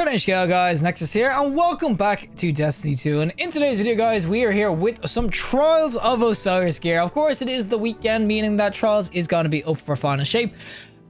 Cutting scale, guys, Nexas here, and welcome back to Destiny 2. And in today's video, guys, we are here with some Trials of Osiris gear. Of course, it is the weekend, meaning that Trials is going to be up for final shape.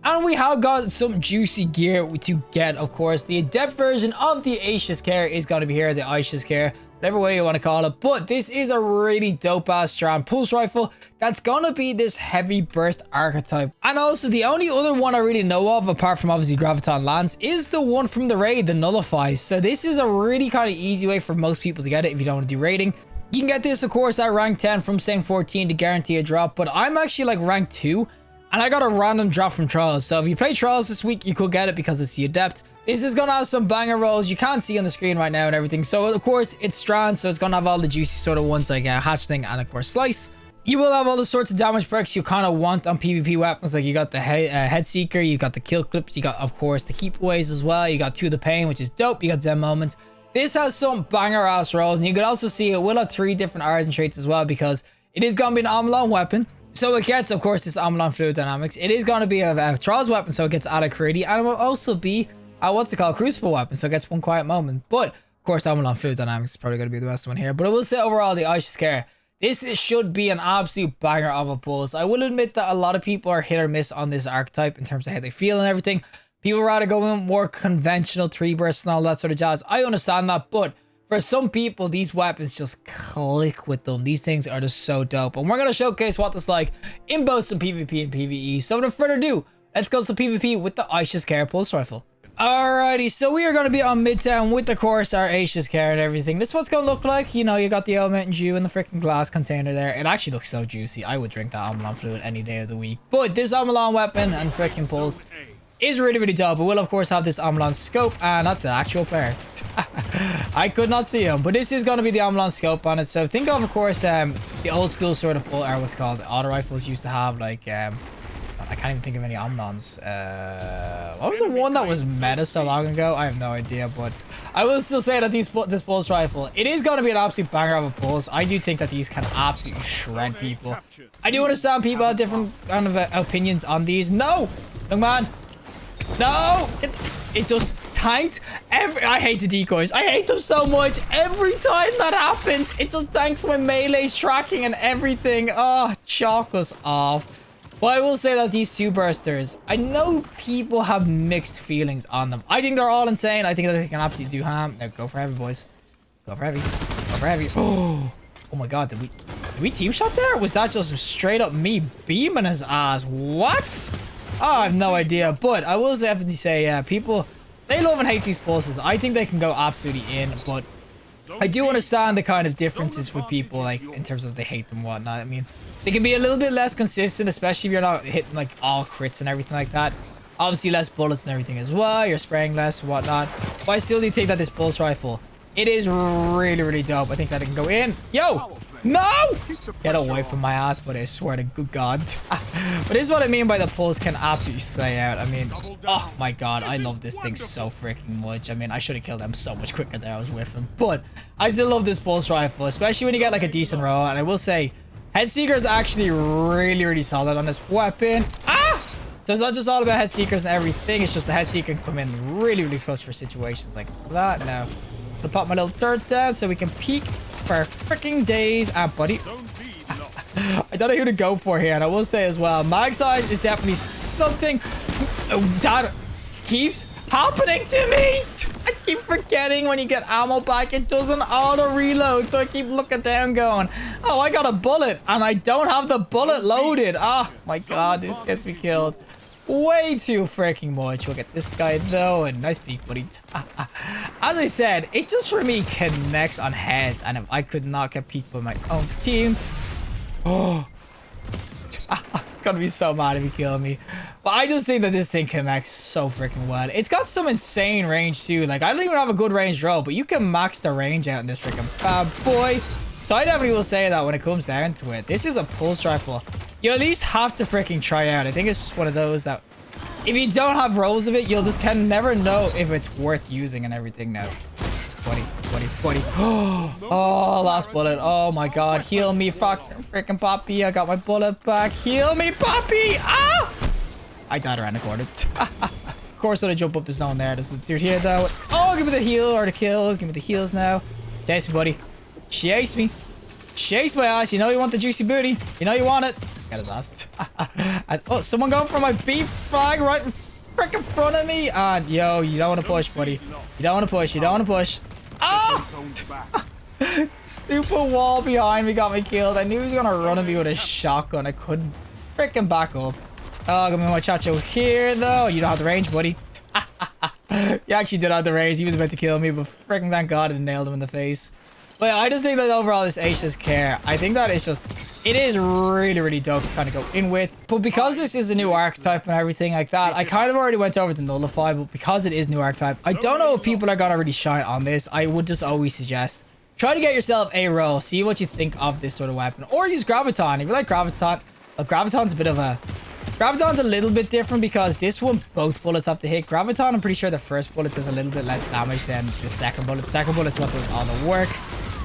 And we have got some juicy gear to get, of course. The adept version of the Aishas gear is going to be here, the Aishas gear, whatever way you want to call it. But this is a really dope-ass strand pulse rifle that's going to be this heavy burst archetype. And also, the only other one I really know of, apart from obviously Graviton Lance, is the one from the raid, the Nullify. So this is a really kind of easy way for most people to get it if you don't want to do raiding. You can get this, of course, at rank 10 from Saint 14 to guarantee a drop. But I'm actually like rank 2. And I got a random drop from Trials. So if you play Trials this week, you could get it because it's the adept. This is going to have some banger rolls you can't see on the screen right now and everything. So of course it's strand, so it's going to have all the juicy sort of ones like Hatchling and of course Slice. You will have all the sorts of damage perks you kind of want on PvP weapons. Like you got the Head Seeker, you got the Kill Clips, you got of course the Keepaways as well. You got 2 of the Pain, which is dope. You got Zen Moments. This has some banger ass rolls, and you could also see it will have 3 different R's and traits as well, because it is going to be an Amalon weapon. So it gets, of course, this Amalon Fluid Dynamics. It is going to be a Trials weapon, so it gets Alacrity. And it will also be what's it called? Crucible weapon, so it gets 1 quiet moment. But, of course, Amalon Fluid Dynamics is probably going to be the best one here. But I will say overall, the Aishas care, this should be an absolute banger of a pulse. I will admit that a lot of people are hit or miss on this archetype in terms of how they feel and everything. People rather go in more conventional 3 bursts and all that sort of jazz. I understand that, but for some people, these weapons just click with them. These things are just so dope. And we're going to showcase what this like in both some PvP and PvE. So without further ado, let's go to PvP with the Aishas Care Pulse Rifle. Alrighty, so we are going to be on Midtown with, of course, our Aishas Care and everything. This is what it's going to look like. You know, you got the Element and Dew in the freaking glass container there. It actually looks so juicy. I would drink that Amalon Fluid any day of the week. But this Amalon weapon and freaking pulse is really dope. It will, of course, have this Amalon scope, and that's the actual player. I could not see him, but this is going to be the Amalon scope on it. So think of course, the old school sort of or what's called auto rifles used to have, like, I can't even think of any Amalons. What was the one that was meta so long ago? I have no idea, but I will still say that this pulse rifle, it is going to be an absolute banger of a pulse. I do think that these can absolutely shred people. I do understand people have different kind of opinions on these. No, young man. No, it just tanked I hate the decoys. I hate them so much. Every time that happens, it just tanks my melee's tracking and everything. Oh, chalk us off. But I will say that these 2 bursters, I know people have mixed feelings on them. I think they're all insane. I think that they can absolutely do ham. Now go for heavy, boys. Go for heavy. Go for heavy. Oh my god, did we team shot there? Or was that just straight up me beaming his ass? What? Oh, I have no idea, but I will definitely say, yeah, people, they love and hate these pulses. I think they can go absolutely in, but I do understand the kind of differences with people, like, in terms of they hate them and whatnot. I mean, they can be a little bit less consistent, especially if you're not hitting, like, all crits and everything like that. Obviously, less bullets and everything as well. You're spraying less and whatnot. But I still do think that this pulse rifle, it is really dope. I think that it can go in. Yo! No! Get away from my ass, but I swear to good God. But this is what I mean by the pulse can absolutely slay out. I mean, oh my God, I love this thing so freaking much. I mean, I should have killed him so much quicker than I was with him. But I still love this pulse rifle, especially when you get like a decent roll. And I will say, Head Seeker is actually really solid on this weapon. Ah! So it's not just all about Head Seekers and everything. It's just the Head Seeker can come in really close for situations like that. Now, I'm gonna pop my little turret down so we can peek for freaking days. Ah, buddy. I don't know who to go for here. And I will say as well, mag size is definitely something that keeps happening to me. I keep forgetting when you get ammo back, it doesn't auto reload. So I keep looking down going, oh, I got a bullet and I don't have the bullet loaded. Oh my God, this gets me killed way too freaking much. We'll get this guy though, and nice peek, buddy. As I said, it just for me connects on heads, and if I could not get peeked by my own team, oh, it's gonna be so mad if he kills me. But I just think that this thing connects so freaking well. It's got some insane range too. Like, I don't even have a good range roll, but you can max the range out in this freaking bad boy. So I definitely will say that when it comes down to it, this is a pulse rifle you at least have to freaking try out. I think it's just one of those that if you don't have rolls of it, you'll just can never know if it's worth using and everything now. Buddy. Oh, last bullet. Oh my God. Heal me, freaking Poppy. I got my bullet back. Heal me, Poppy. Ah! I died around the corner. course, when I jump up, there's no one there. There's the dude here, though. Oh, give me the heal or the kill. Give me the heals now. Chase me, buddy. Chase me. Chase my ass. You know you want the juicy booty. You know you want it. Get his ass. And, oh, someone going for my beef flag right in frickin' front of me. And, yo, you don't want to push, buddy. You don't want to push. You don't want to push. Oh! Stupid wall behind me got me killed. I knew he was going to run at me with a shotgun. I couldn't frickin' back up. Oh, give me my Chacho here, though. You don't have the range, buddy. He actually did have the range. He was about to kill me, but frickin' thank God I nailed him in the face. But yeah, I just think that overall this Aishas care, I think that it's just, it is really, really dope to kind of go in with. But because this is a new archetype and everything like that, I kind of already went over the nullify, but because it is new archetype, I don't know if people are going to really shine on this. I would just always suggest, try to get yourself a roll, see what you think of this sort of weapon, or use Graviton. If you like Graviton, well, Graviton's a bit of a... Graviton's a little bit different because this one, both bullets have to hit. Graviton, I'm pretty sure the first bullet does a little bit less damage than the second bullet. The second bullet's what does all the work.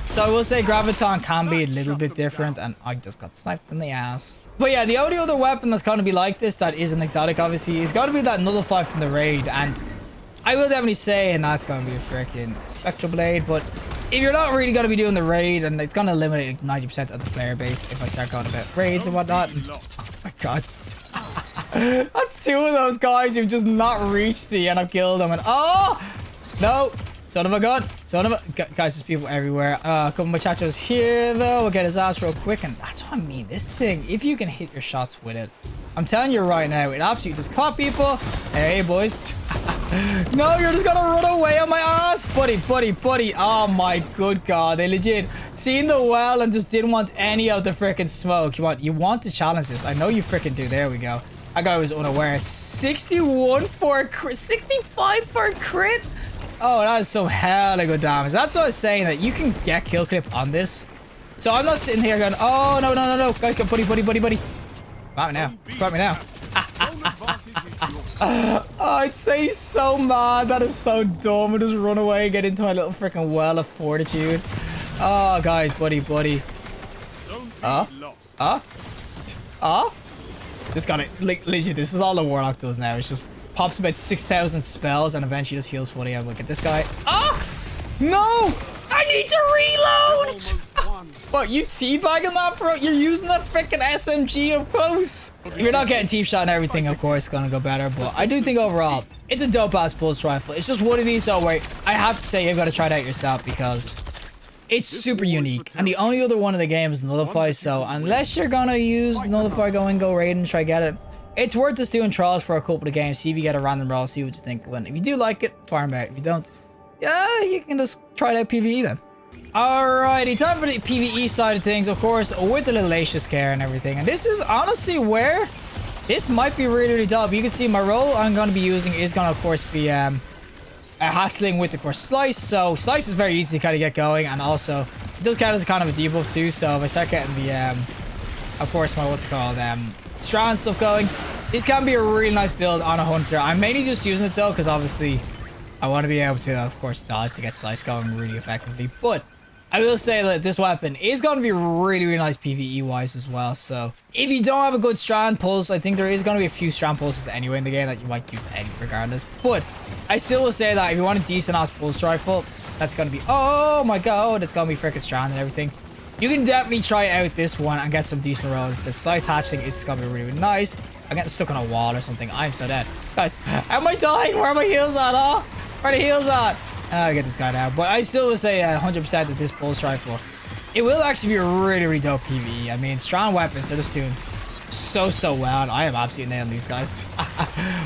So I will say Graviton can be a little bit different, and I just got sniped in the ass. But yeah, the only other weapon that's going to be like this that isn't exotic, obviously, is going to be that Nullify from the raid. And I will definitely say, and that's going to be a freaking Spectral Blade. But if you're not really going to be doing the raid, and it's going to eliminate 90% of the player base if I start going about raids and whatnot. And, oh my God. That's two of those guys who've just not reached me and I've killed them. And oh no, son of a gun, son of a guys, there's people everywhere. A couple of muchachos here though. We'll get his ass real quick, and that's what I mean. This thing, if you can hit your shots with it, I'm telling you right now, it absolutely just clap people. Hey boys. No, you're just gonna run away on my ass, buddy. Oh my good God, they legit seen the well and just didn't want any of the freaking smoke. You want to challenge this. I know you freaking do. There we go. That guy was unaware. 61 for a crit, 65 for a crit. Oh, that is some hella good damage. That's what I was saying, that you can get kill clip on this. So I'm not sitting here going, oh no. Buddy. Got me now. Oh, I'd say he's so mad. That is so dumb. I just run away and get into my little freaking well of fortitude. Oh, guys, buddy. This got it. Like, legit, this is all the Warlock does now. It's just pops about 6,000 spells and eventually just heals fully. And look at this guy. Ah! No! I need to reload! What, you teabagging that, bro? You're using that freaking SMG, of course. If you're not getting team shot and everything, of course, it's gonna go better. But I do think overall, it's a dope-ass pulse rifle. It's just one of these, though, where I have to say you've got to try it out yourself because it's super unique. And the only other one in the game is Nullify. So unless you're gonna use Nullify, go raid and try get it. It's worth just doing trials for a couple of games. See if you get a random roll. See what you think. If you do like it, farm out. If you don't, yeah, you can just try it out PvE then. Alrighty, time for the PvE side of things, of course, with the little Aishas care and everything. And this is honestly where this might be really, really dope. You can see my role I'm going to be using is going to, of course, be hassling with, of course, Slice. So Slice is very easy to kind of get going, and also it does count as kind of a debuff too. So if I start getting the, of course, my Strand stuff going, this can be a really nice build on a Hunter. I'm mainly just using it though, because obviously I want to be able to, of course, dodge to get Slice going really effectively. But I will say that this weapon is going to be really, really nice PvE wise as well. So if you don't have a good strand pulse, I think there is going to be a few strand pulses anyway in the game that you might use any regardless. But I still will say that if you want a decent ass pulse rifle, that's going to be, oh my God, it's going to be freaking strand and everything. You can definitely try out this one and get some decent rolls. The Slice hatching is going to be really, really nice. I'm getting stuck on a wall or something. I'm so dead. Guys, am I dying? Where are my heals at? Oh, where are the heals at? I'll get this guy now. But I still would say 100% that this pulse rifle, it will actually be a really, really dope PvE. I mean, strong weapons, they're just doing so well. And I am absolutely nailing these guys.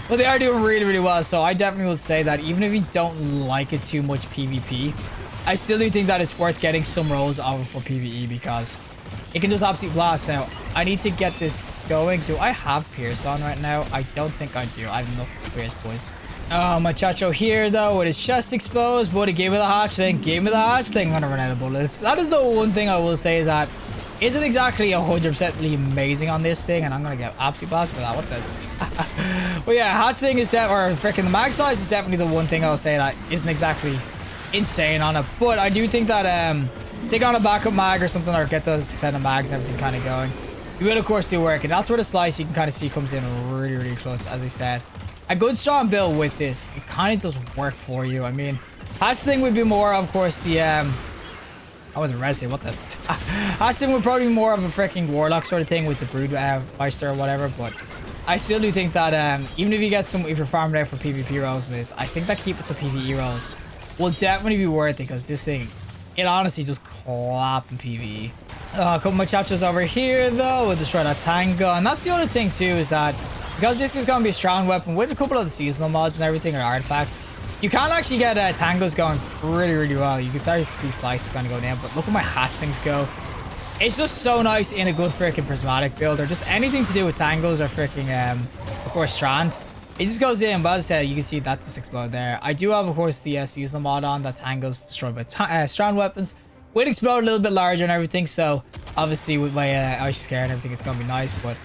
But they are doing really, really well. So I definitely would say that even if you don't like it too much PvP, I still do think that it's worth getting some rolls over for PvE because it can just absolutely blast. Now, I need to get this going. Do I have Pierce on right now? I don't think I do. I have nothing for Pierce, boys. Oh, my Chacho here, though, with his chest exposed. But he gave me the hatch thing. I'm gonna run out of bullets. That is the one thing I will say is that isn't exactly 100% amazing on this thing. And I'm gonna get absolutely blasted by that. What the? But yeah, hatch thing is definitely, or freaking the mag size is definitely the one thing I'll say that isn't exactly insane on it. But I do think that take on a backup mag or something, or get those set of mags and everything kind of going, you will of course do work. And that's where the Slice, you can kind of see, comes in really, really clutch. As I said, a good strong build with this, it kind of does work for you. I mean, hatchling would be more, of course, the I wasn't resing. What the? Hatchling would probably be more of a freaking warlock sort of thing with the brood meister or whatever. But I still do think that even if you get some, if you're farming out for PvP rolls in this, I think that keeping some PvE rolls will definitely be worth it, because this thing, it honestly just clap in PvE. A couple muchachos over here though, we'll destroy that tango. And that's the other thing too, is that because this is going to be a strong weapon with a couple of the seasonal mods and everything, or artifacts, you can actually get tangos going really well. You can start to see slices kind of go down, but look at my hatchlings go. It's just so nice in a good freaking prismatic build, or just anything to do with tangos or freaking of course strand. It just goes in, but as I said, you can see that just explode there. I do have, of course, the seasonal mod on that tangos destroyed by strand weapons. Would explode a little bit larger and everything, so obviously with my Aishas care and everything, it's gonna be nice. But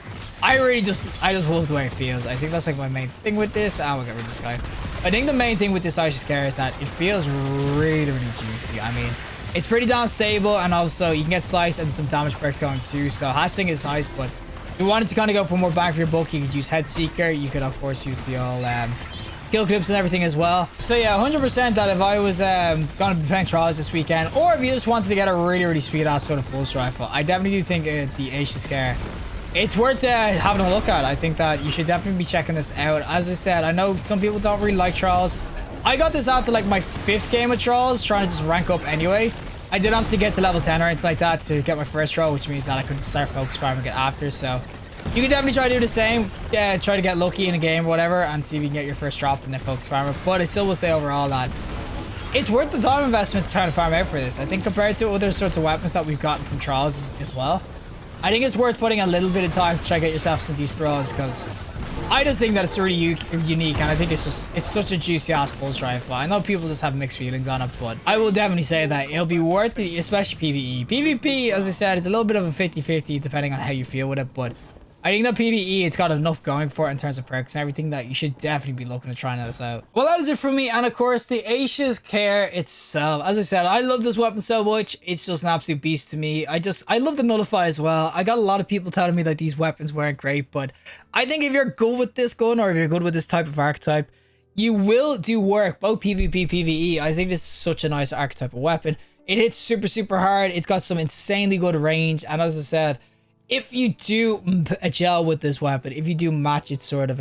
I just love the way it feels. I think that's like my main thing with this. We'll get rid of this guy. I think the main thing with this Aishas care is that it feels really juicy. I mean, it's pretty damn stable, and also you can get slice and some damage perks going too. So hatchling is nice, but if you wanted to kind of go for more bang for your buck, you could use Head Seeker. You could, of course, use the old kill clips and everything as well. So yeah, 100% that if I was going to be playing trials this weekend, or if you just wanted to get a really sweet ass sort of pulse rifle, I definitely do think the Aishas scare, it's worth having a look at. I think that you should definitely be checking this out. As I said, I know some people don't really like trials. I got this after like my 5th game of trials, trying to just rank up anyway. I didn't have to get to level 10 or anything like that to get my first roll, which means that I could start focus farming it after. So you can definitely try to do the same. Yeah, try to get lucky in a game or whatever and see if you can get your first drop and then focus farmer. But I still will say overall that it's worth the time investment to try to farm out for this. I think compared to other sorts of weapons that we've gotten from trials as well, I think it's worth putting a little bit of time to try to get yourself some decent rolls, because I just think that it's really unique, and I think it's such a juicy ass pulse rifle. I know people just have mixed feelings on it, but I will definitely say that it'll be worth it, especially PvE. PvP, as I said, it's a little bit of a 50-50 depending on how you feel with it, but I think that PvE, it's got enough going for it in terms of perks and everything that you should definitely be looking at trying this out. Well, that is it for me. And of course, the Aishas care itself. As I said, I love this weapon so much. It's just an absolute beast to me. I love the Nullify as well. I got a lot of people telling me that these weapons weren't great, but I think if you're good with this gun, or if you're good with this type of archetype, you will do work, both PvP, PvE. I think this is such a nice archetype of weapon. It hits super hard. It's got some insanely good range. And as I said, if you do a gel with this weapon, if you do match its sort of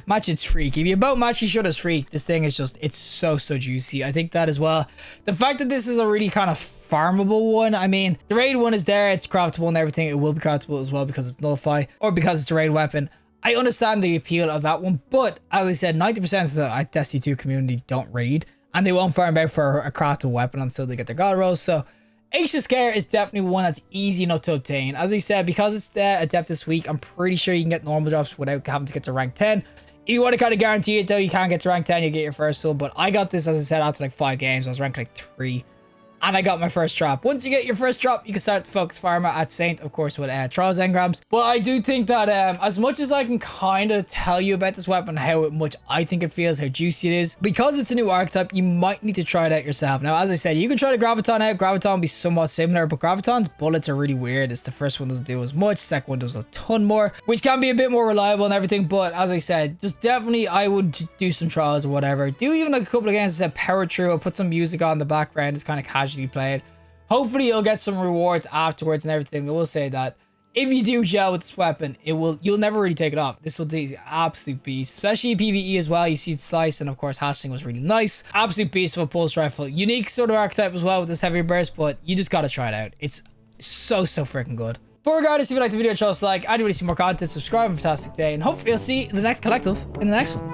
match its freak, if you both match each other's freak, this thing is just, it's so juicy. I think that as well. The fact that this is a really kind of farmable one, I mean, the raid one is there, it's craftable and everything. It will be craftable as well because it's Nullify, or because it's a raid weapon. I understand the appeal of that one, but as I said, 90% of the Destiny 2 community don't raid, and they won't farm out for a craftable weapon until they get their god rolls. So Aishas Scare is definitely one that's easy enough to obtain. As I said, because it's Adept this week, I'm pretty sure you can get normal drops without having to get to rank 10. If you want to kind of guarantee it though, you can't get to rank 10, you get your first one. But I got this, as I said, after like 5 games. I was ranked like 3. And I got my first drop. Once you get your first drop, you can start to focus farmer at Saint, of course, with trials engrams. But I do think that as much as I can kind of tell you about this weapon, how much I think it feels, how juicy it is, because it's a new archetype, you might need to try it out yourself. Now, as I said, you can try the Graviton out. Graviton will be somewhat similar, but Graviton's bullets are really weird. It's the first one doesn't do as much, second one does a ton more, which can be a bit more reliable and everything. But as I said, just definitely I would do some trials or whatever. Do even like a couple of games, I said power through, I'll put some music on in the background, just kind of casually play it. Hopefully you'll get some rewards afterwards and everything. I will say that if you do gel with this weapon, you'll never really take it off. This will be absolute beast, especially PvE as well. You see Slice, and of course hatchling was really nice. Absolute beast of a pulse rifle. Unique sort of archetype as well with this heavy burst, but you just gotta try it out. It's so freaking good. But regardless, if you liked the video, trust like. I'd really see more content, subscribe, have a fantastic day, and hopefully I'll see you in the next collective in the next one.